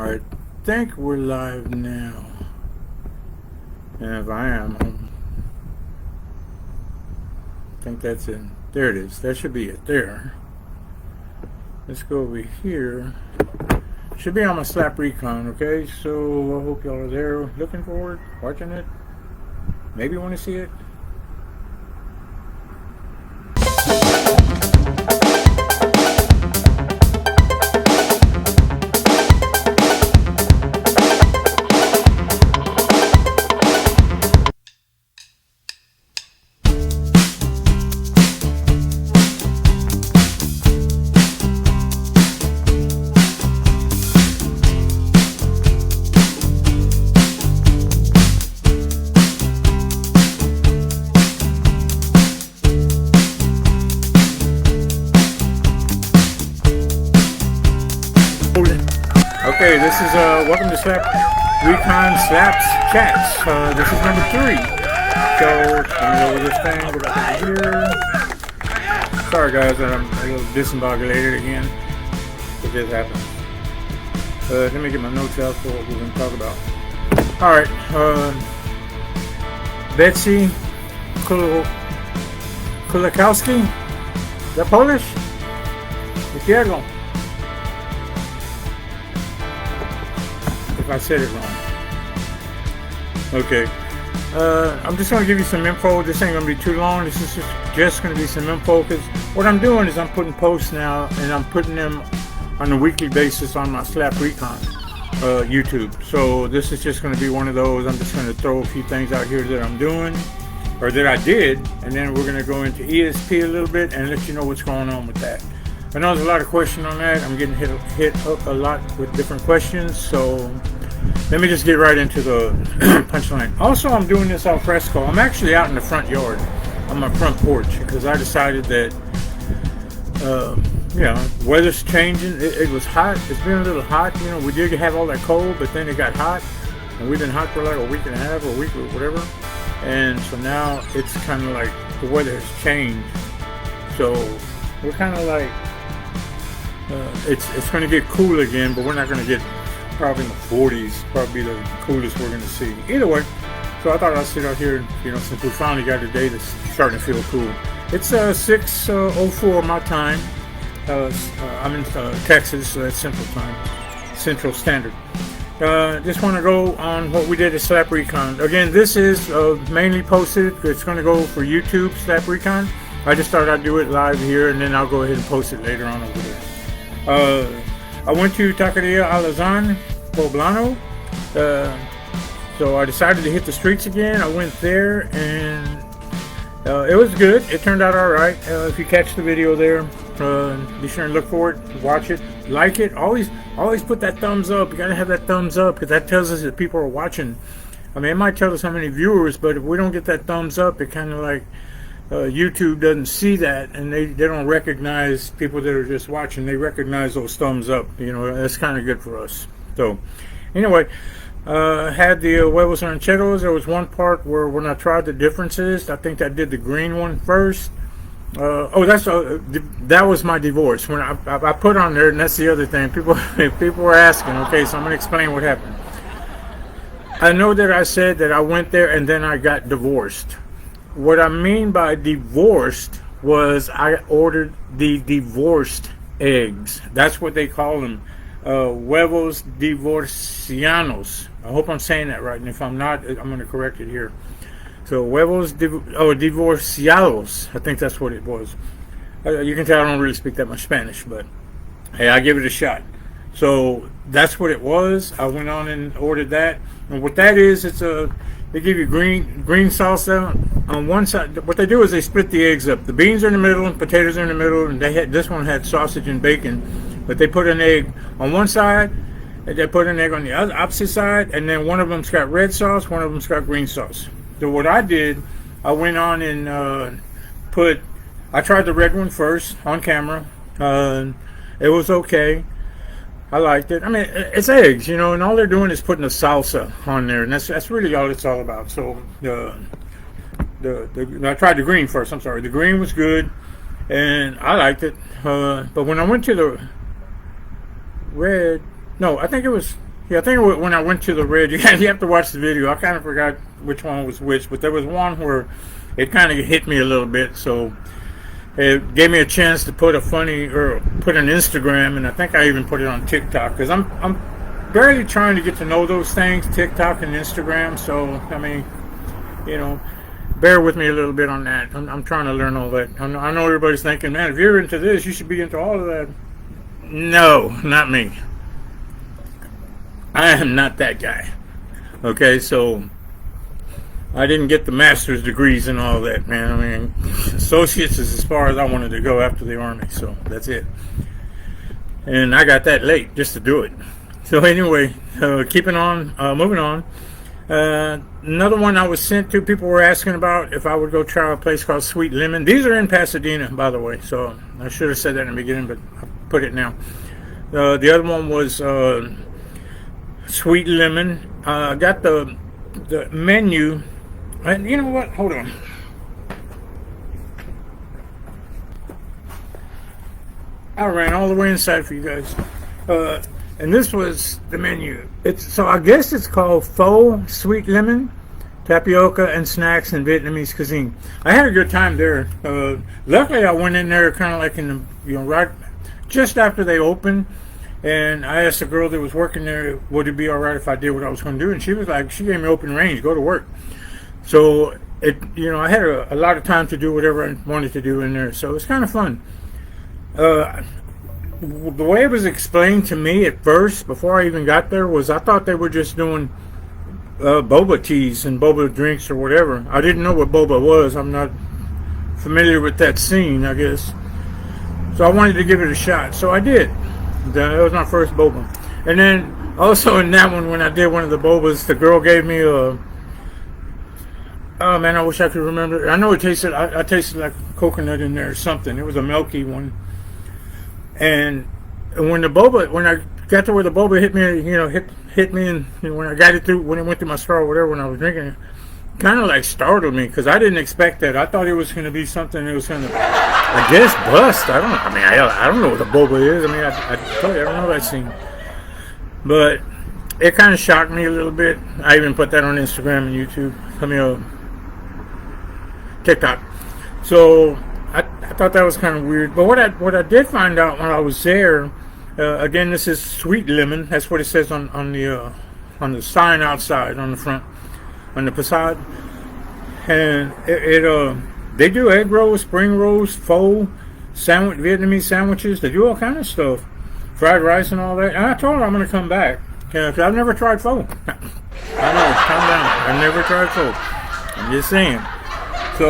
Alright, I think we're live now. And if I am, I think that's it. There it is. That should be it there. Let's go over here. Should be on my Slap Recon, okay? So I hope y'all are there looking for it, watching it. Maybe you want to see it. Okay, this is welcome to Slap Recon Slaps Chats. This is number 3. So I'm gonna go over this thing, go back over here. Sorry guys, I'm a little discombobulated again. It just happens. Let me get my notes out for what we're gonna talk about. Alright, Betsy Kulakowski. Is that Polish? Izquierdo. I said it wrong. Okay. I'm just going to give you some info. This ain't going to be too long. This is just going to be some info because what I'm doing is I'm putting posts now and I'm putting them on a weekly basis on my Slap Recon YouTube. So this is just going to be one of those. I'm just going to throw a few things out here that I'm doing or that I did, and then we're going to go into ESP a little bit and let you know what's going on with that. I know there's a lot of questions on that. I'm getting hit up a lot with different questions, so let me just get right into the punchline. Also, I'm doing this al fresco. I'm actually out in the front yard on my front porch because I decided that, weather's changing. It was hot. It's been a little hot. You know, we did have all that cold, but then it got hot, and we've been hot for like a week and a half or a week or whatever. And so now it's kind of like the weather has changed. So we're kind of like, it's going to get cool again, but we're not going to get probably in the 40s. Probably the coolest we're going to see. Either way, so I thought I'd sit out here, since we finally got a day that's starting to feel cool. It's 6:04 my time. I'm in Texas, so that's Central Time, Central Standard. Just want to go on what we did at Slap Recon. Again, this is mainly posted. It's going to go for YouTube, Slap Recon. I just thought I'd do it live here, and then I'll go ahead and post it later on over there. I went to Taqueria Alazan, Poblano. So I decided to hit the streets again. I went there, and it was good. It turned out all right. If you catch the video there, be sure and look for it, watch it, like it. Always put that thumbs up. You gotta have that thumbs up because that tells us that people are watching. I mean, it might tell us how many viewers, but if we don't get that thumbs up, it kind of like YouTube doesn't see that, and they don't recognize people that are just watching. They recognize those thumbs up. That's kind of good for us. So anyway, had the huevos rancheros. There was one part where when I tried the differences, I think I did the green one first. That was my divorce. When I put on there, and that's the other thing. People were asking. Okay, so I'm gonna explain what happened. I know that I said that I went there and then I got divorced. What I mean by divorced was I ordered the divorced eggs. That's what they call them, huevos divorcianos. I hope I'm saying that right, and if I'm not, I'm going to correct it here. So huevos divorciados. I think that's what it was. You can tell I don't really speak that much Spanish, but hey, I give it a shot. So that's what it was. I went on and ordered that, and what that is, they give you green salsa on one side. What they do is they split the eggs up. The beans are in the middle, and potatoes are in the middle, and this one had sausage and bacon. But they put an egg on one side, and they put an egg on the opposite side, and then one of them's got red sauce, one of them's got green sauce. So what I did, I went on and I tried the red one first on camera. It was okay. I liked it. I mean, it's eggs, and all they're doing is putting the salsa on there, and that's really all it's all about. So I tried the green first. I'm sorry, the green was good, and I liked it. But when I went to the red, no, I think it was Yeah, I think when I went to the red, you have to watch the video. I kind of forgot which one was which, but there was one where it kind of hit me a little bit, so it gave me a chance to put a funny, or put an Instagram, and I think I even put it on TikTok, because I'm barely trying to get to know those things, TikTok and Instagram. So I mean, you know, bear with me a little bit on that. I'm trying to learn all that. I know everybody's thinking, man, if you're into this, you should be into all of that. No, not me. I am not that guy. Okay, so I didn't get the master's degrees and all that, man. I mean, associates is as far as I wanted to go after the Army, so that's it. And I got that late just to do it. So anyway, moving on. Another one I was sent to, people were asking about if I would go try a place called Sweetlemon. These are in Pasadena, by the way, so I should have said that in the beginning, but I'll put it now. The other one was Sweetlemon. I got the menu, and you know what? Hold on. I ran all the way inside for you guys. And this was the menu. So I guess it's called Pho Sweetlemon, tapioca and snacks and Vietnamese cuisine. I had a good time there. Luckily, I went in there kind of like in the, right just after they opened, and I asked the girl that was working there, would it be all right if I did what I was going to do? And she was like, she gave me open range, go to work. So I had a lot of time to do whatever I wanted to do in there. So it was kind of fun. The way it was explained to me at first, before I even got there, was I thought they were just doing boba teas and boba drinks or whatever. I didn't know what boba was. I'm not familiar with that scene, I guess. So I wanted to give it a shot. So I did. That was my first boba. And then also in that one, when I did one of the bobas, the girl gave me a... Oh man, I wish I could remember. I know it tasted... I tasted like coconut in there or something. It was a milky one. And when I got to where the boba hit me, hit me, and when I got it through, when it went through my straw or whatever, when I was drinking it, kind of like startled me, because I didn't expect that. I thought it was going to be something that was going to, I guess, bust. I don't know what a boba is. I mean, I told you, I don't know that scene. But it kind of shocked me a little bit. I even put that on Instagram and YouTube. TikTok. So I thought that was kind of weird. But what I did find out when I was there, again, this is Sweetlemon. That's what it says on the sign outside on the front, on the facade. And they do egg rolls, spring rolls, pho, Vietnamese sandwiches. They do all kind of stuff, fried rice and all that. And I told her I'm going to come back, because I've never tried pho. I know, calm down. I've never tried pho. I'm just saying. So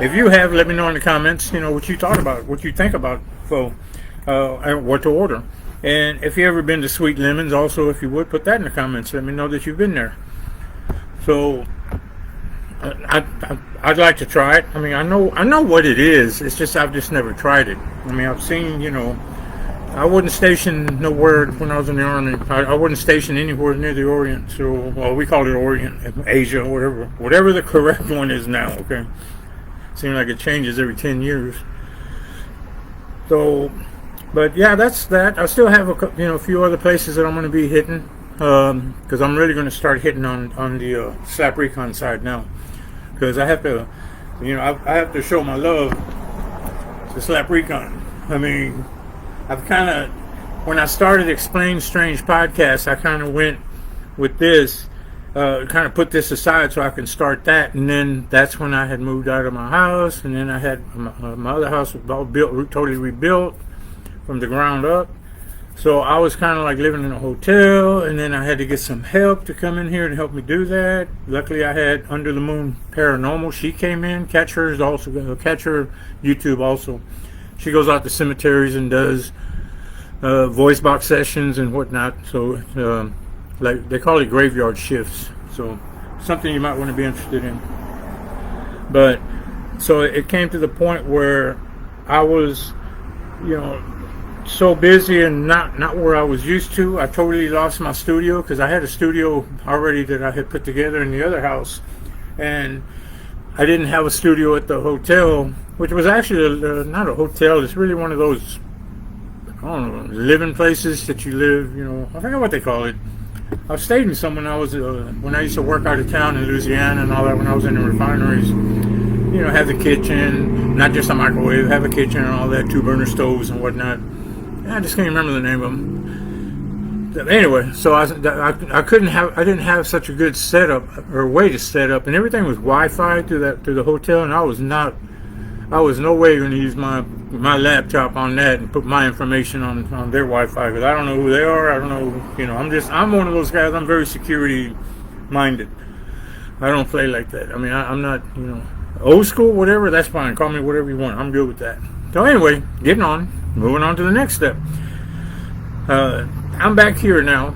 if you have, let me know in the comments, what you thought about, what you think about pho, and what to order. And if you ever been to Sweetlemon's, also, if you would, put that in the comments. Let me know that you've been there. So I'd like to try it. I mean, I know what it is. It's just I've just never tried it. I mean, I've seen, I wasn't stationed nowhere when I was in the Army. I wasn't stationed anywhere near the Orient. So, well, we called it Orient, Asia, whatever the correct one is now. Okay, seems like it changes every 10 years. So, but yeah, that's that. I still have a few other places that I'm going to be hitting, because I'm really going to start hitting on the Slap Recon side now, because I have to, I have to show my love to Slap Recon. I mean, I've kind of, when I started Explain Strange Podcast, I kind of went with this, kind of put this aside so I can start that, and then that's when I had moved out of my house, and then I had my other house was all built, totally rebuilt from the ground up. So I was kind of like living in a hotel, and then I had to get some help to come in here and help me do that. Luckily, I had Under the Moon Paranormal. She came in, catch her YouTube also. She goes out to cemeteries and does voice box sessions and whatnot. So like they call it graveyard shifts. So something you might want to be interested in. But so it came to the point where I was, so busy and not where I was used to. I totally lost my studio, because I had a studio already that I had put together in the other house, and I didn't have a studio at the hotel, which was actually not a hotel. It's really one of those, I don't know, living places that you live, I forget what they call it. I stayed in some when I was when I used to work out of town in Louisiana and all that. When I was in the refineries, you know, have the kitchen, not just a microwave, have a kitchen and all that, 2 burner stoves and whatnot. I just can't remember the name of them. Anyway, so I didn't have such a good setup or way to set up, and everything was Wi-Fi through the hotel, and I was no way going to use my laptop on that and put my information on their Wi-Fi, because I don't know who they are. I don't know, you know, I'm one of those guys. I'm very security minded. I don't play like that. I mean, I'm not, you know, old school, whatever. That's fine. Call me whatever you want. I'm good with that. So anyway, moving on to the next step. I'm back here now,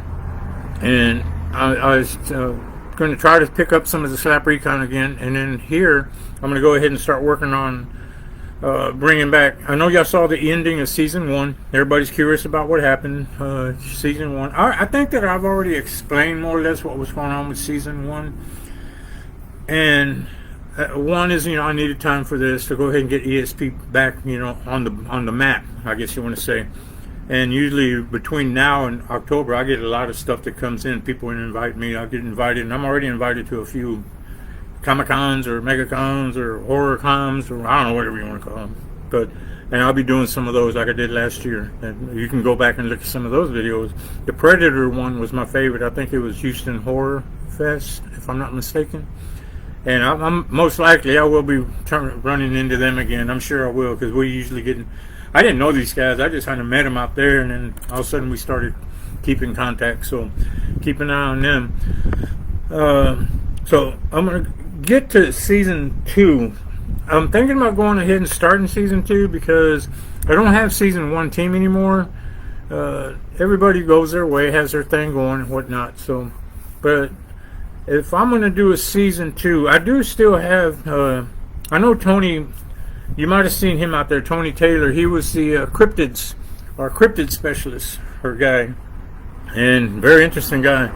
and I was going to try to pick up some of the Slap Recon again, and then here I'm going to go ahead and start working on bringing back. I know y'all saw the ending of season 1. Everybody's curious about what happened. Season 1. I think that I've already explained more or less what was going on with season 1, and one is, you know, I needed time for this to go ahead and get ESP back, you know, on the map, I guess you want to say. And usually between now and October, I get a lot of stuff that comes in. People invite me. I get invited, and I'm already invited to a few Comic-Cons or Mega-Cons or Horror Cons, or I don't know, whatever you want to call them. And I'll be doing some of those like I did last year. And you can go back and look at some of those videos. The Predator one was my favorite. I think it was Houston Horror Fest, if I'm not mistaken. And I'm most likely I will be running into them again. I'm sure I will, because we usually get. I didn't know these guys. I just kind of met them out there, and then all of a sudden we started keeping contact. So keep an eye on them. So I'm gonna get to season 2. I'm thinking about going ahead and starting season 2 because I don't have season 1 team anymore. Everybody goes their way, has their thing going and whatnot. So, but if I'm going to do a season 2, I do still have, I know Tony, you might have seen him out there, Tony Taylor. He was the cryptid specialist, or guy, and very interesting guy.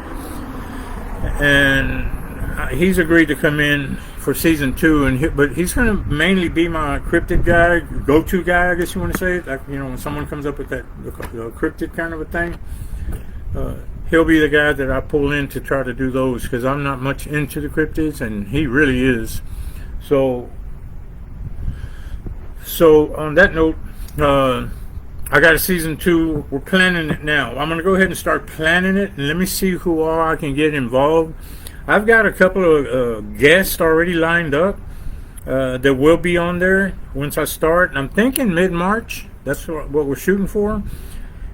And he's agreed to come in for season 2, but he's going to mainly be my cryptid guy, go-to guy, I guess you want to say. Like, you know, when someone comes up with that cryptid kind of a thing, he'll be the guy that I pull in to try to do those, because I'm not much into the cryptids, and he really is. So on that note, I got a season 2. We're planning it now. I'm going to go ahead and start planning it, and let me see who all I can get involved. I've got a couple of guests already lined up that will be on there once I start. I'm thinking mid-March. That's what we're shooting for.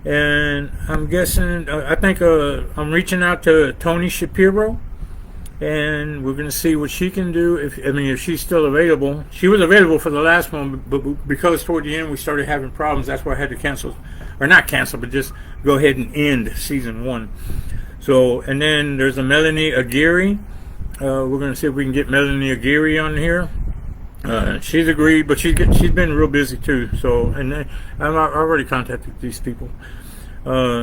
And I'm guessing, I think I'm reaching out to Tony Shapiro, and we're going to see what she can do. If she's still available. She was available for the last one, but because toward the end we started having problems, that's why I had to cancel, or not cancel, but just go ahead and end season 1. So, and then there's a Melanie Aguirre. We're going to see if we can get Melanie Aguirre on here. She's agreed, but she's been real busy too. So, and I've already contacted these people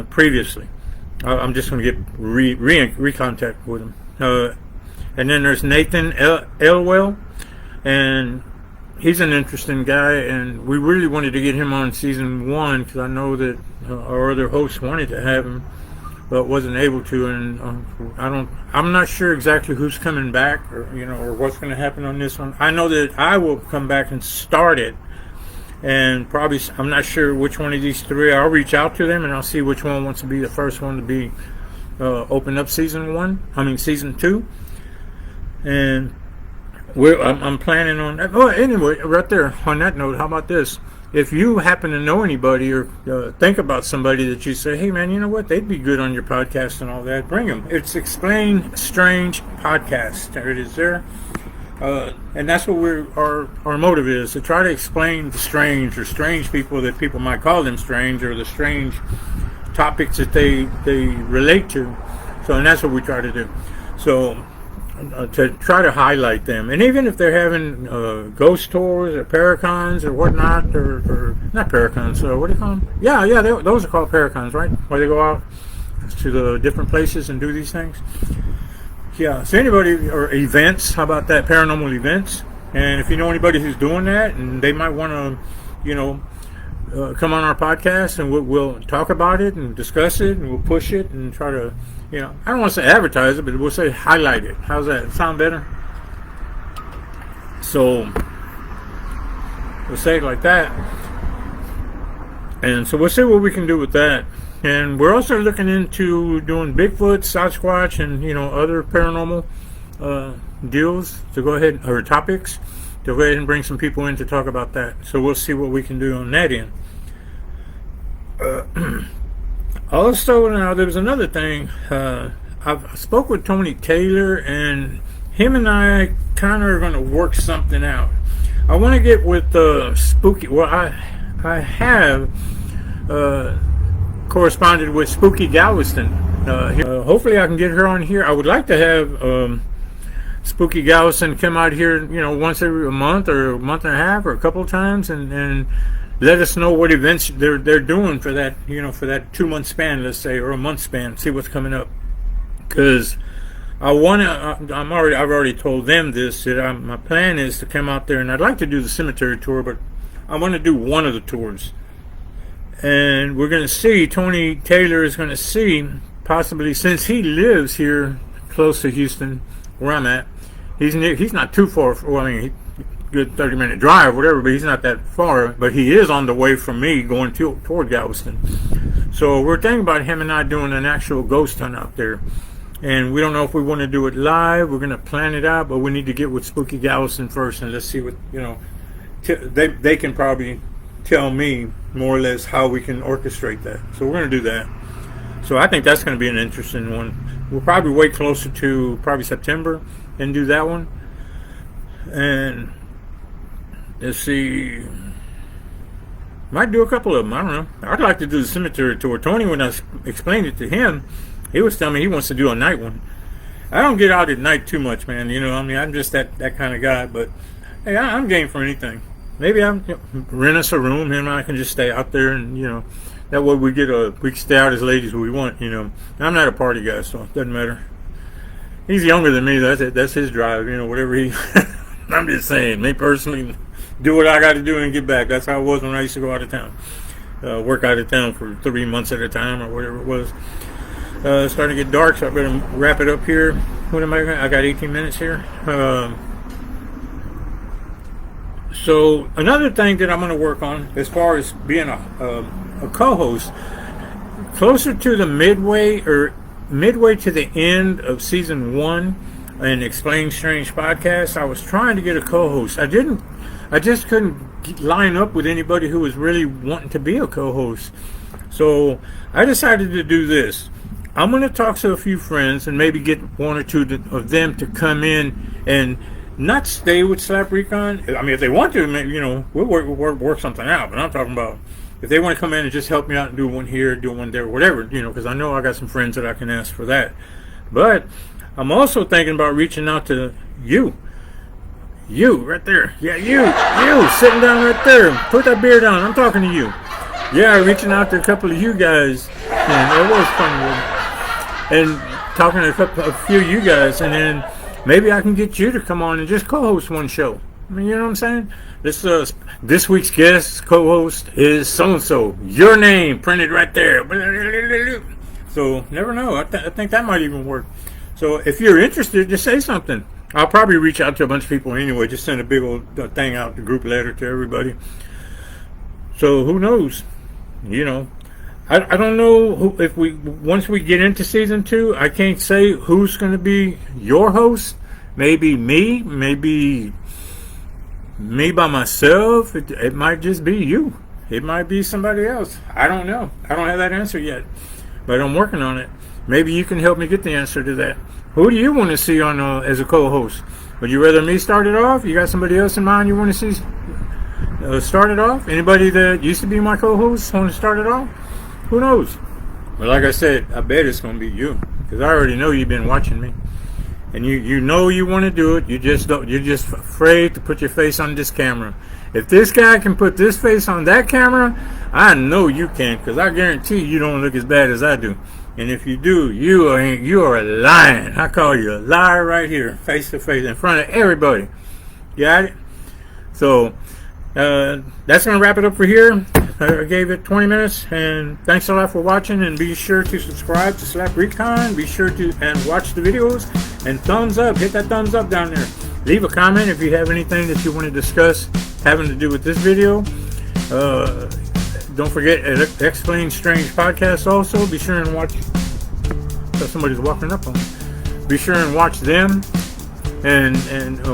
previously. I'm just going to get recontact with them. And then there's Nathan Elwell, and he's an interesting guy, and we really wanted to get him on season 1 because I know that our other hosts wanted to have him, but wasn't able to. And I'm not sure exactly who's coming back, or what's going to happen on this one. I know that I will come back and start it, and probably, I'm not sure which one of these 3. I'll reach out to them and I'll see which one wants to be the first one to be open up season 2. And I'm planning on that. Oh, anyway, right there on that note, how about this? If you happen to know anybody or think about somebody that you say, hey man, you know what, they'd be good on your podcast and all that, bring them. It's Explain Strange Podcast. There it is there. And that's what our motive is, to try to explain the strange, or strange people that people might call them strange, or the strange topics that they relate to. So, and that's what we try to do. So to try to highlight them, and even if they're having ghost tours or paracons or whatnot, or not paracons, what do you call them? Yeah, those are called paracons, right? Where they go out to the different places and do these things. Yeah, so anybody, or events, how about that, paranormal events? And if you know anybody who's doing that, and they might want to, come on our podcast, and we'll talk about it and discuss it, and we'll push it and try to, I don't want to say advertise it, but we'll say highlight it. How's that? Sound better? So we'll say it like that. And so we'll see what we can do with that. And we're also looking into doing Bigfoot, Sasquatch, and other paranormal deals to go ahead, or topics, to go ahead and bring some people in to talk about that. So we'll see what we can do on that end. Also, now there was another thing. I spoke with Tony Taylor, and him and I kind of are going to work something out. I want to get with Spooky. Well, I have corresponded with Spooky Galveston. Hopefully, I can get her on here. I would like to have Spooky Galveston come out here, once every a month or a month and a half or a couple of times, and let us know what events they're doing for that, for that 2-month span, let's say, or a month span. See what's coming up, because I've already told them this, that my plan is to come out there, and I'd like to do the cemetery tour, but I want to do one of the tours, and we're going to see. Tony Taylor is going to see, possibly, since he lives here close to Houston, where I'm at. He's not too far. Well, I mean, good 30-minute drive, whatever, but he's not that far. But he is on the way from me going toward Galveston. So we're thinking about him and I doing an actual ghost hunt out there. And we don't know if we want to do it live. We're going to plan it out, but we need to get with Spooky Galveston first, and let's see what, they can probably tell me more or less how we can orchestrate that. So we're going to do that. So I think that's going to be an interesting one. We'll probably wait closer to probably September and do that one. And let's see, might do a couple of them. I don't know. I'd like to do the cemetery tour. Tony, when I explained it to him, he was telling me he wants to do a night one. I don't get out at night too much, man. I'm just that kind of guy. But hey, I'm game for anything. Maybe I'm rent us a room, him and I can just stay out there, and that way we can stay out as late as we want. I'm not a party guy, so it doesn't matter. He's younger than me. That's his drive. Whatever he. I'm just saying, me personally, do what I got to do and get back. That's how it was when I used to go out of town, work out of town for 3 months at a time or whatever it was. It's starting to get dark, so I better wrap it up here. What am I got 18 minutes here. So another thing that I'm going to work on, as far as being a co-host, closer to the midway to the end of season 1 and Explain Strange Podcast, I was trying to get a co-host. I just couldn't line up with anybody who was really wanting to be a co-host. So I decided to do this. I'm going to talk to a few friends and maybe get one or two of them to come in and not stay with Slap Recon. I mean, if they want to, maybe, we'll work something out. But I'm talking about if they want to come in and just help me out and do one here, do one there, whatever, because I know I got some friends that I can ask for that. But I'm also thinking about reaching out to you right there. Yeah, you sitting down right there. Put that beer down. I'm talking to you. Yeah, reaching out to a couple of you guys. And it was fun. And talking to a few of you guys, and then maybe I can get you to come on and just co-host one show. I mean, you know what I'm saying? This week's guest co-host is so-and-so. Your name printed right there. So, never know. I think that might even work. So, if you're interested, just say something. I'll probably reach out to a bunch of people anyway. Just send a big old thing out, the group letter to everybody. So, who knows? I don't know if once we get into season 2, I can't say who's going to be your host. Maybe me by myself. It might just be you. It might be somebody else. I don't know. I don't have that answer yet, but I'm working on it. Maybe you can help me get the answer to that. Who do you want to see on as a co-host? Would you rather me start it off? You got somebody else in mind you want to see start it off? Anybody that used to be my co-host want to start it off? Who knows? But like I said, I bet it's going to be you, because I already know you've been watching me, and you know you want to do it. You're just afraid to put your face on this camera. If this guy can put this face on that camera, I know you can, because I guarantee you don't look as bad as I do. And if you do, you are lying. I call you a liar right here, face to face, in front of everybody. Got it? So that's going to wrap it up for here. I gave it 20 minutes, and thanks a lot for watching, and be sure to subscribe to Slap Recon. Be sure to and watch the videos, and thumbs up, hit that thumbs up down there. Leave a comment if you have anything that you want to discuss having to do with this video. Don't forget Explain Strange Podcast also. Be sure and watch. Somebody's walking up on me. Be sure and watch them, and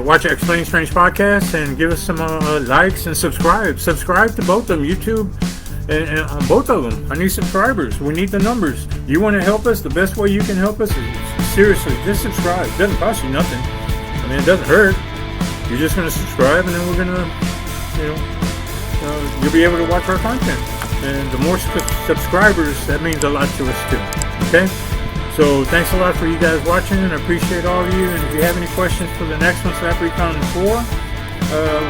watch Explain Strange Podcast, and give us some likes and subscribe. Subscribe to both of them, YouTube and on both of them. I need subscribers. We need the numbers. You want to help us? The best way you can help us is seriously just subscribe. It doesn't cost you nothing. I mean, it doesn't hurt. You're just going to subscribe, and then we're going to, you'll be able to watch our content. And the more subscribers, that means a lot to us too. Okay? So thanks a lot for you guys watching, and I appreciate all of you. And if you have any questions for the next one, Slap Recon 4,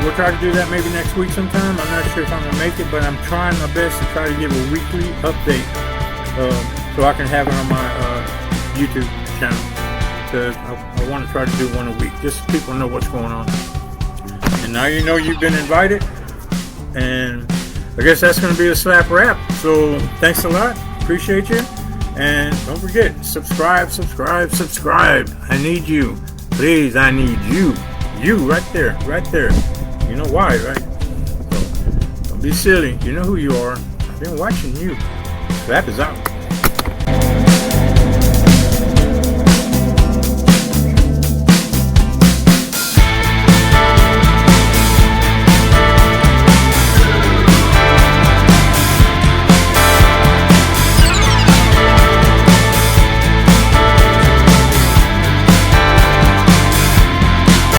we'll try to do that maybe next week sometime. I'm not sure if I'm going to make it, but I'm trying my best to try to give a weekly update so I can have it on my YouTube channel. Because I want to try to do one a week, just so people know what's going on. And now you know you've been invited, and I guess that's going to be a slap wrap. So thanks a lot, appreciate you, and don't forget, subscribe. I need you, please. I need you right there. You know why, right? So don't be silly. You know who you are. I've been watching you. Slap is out.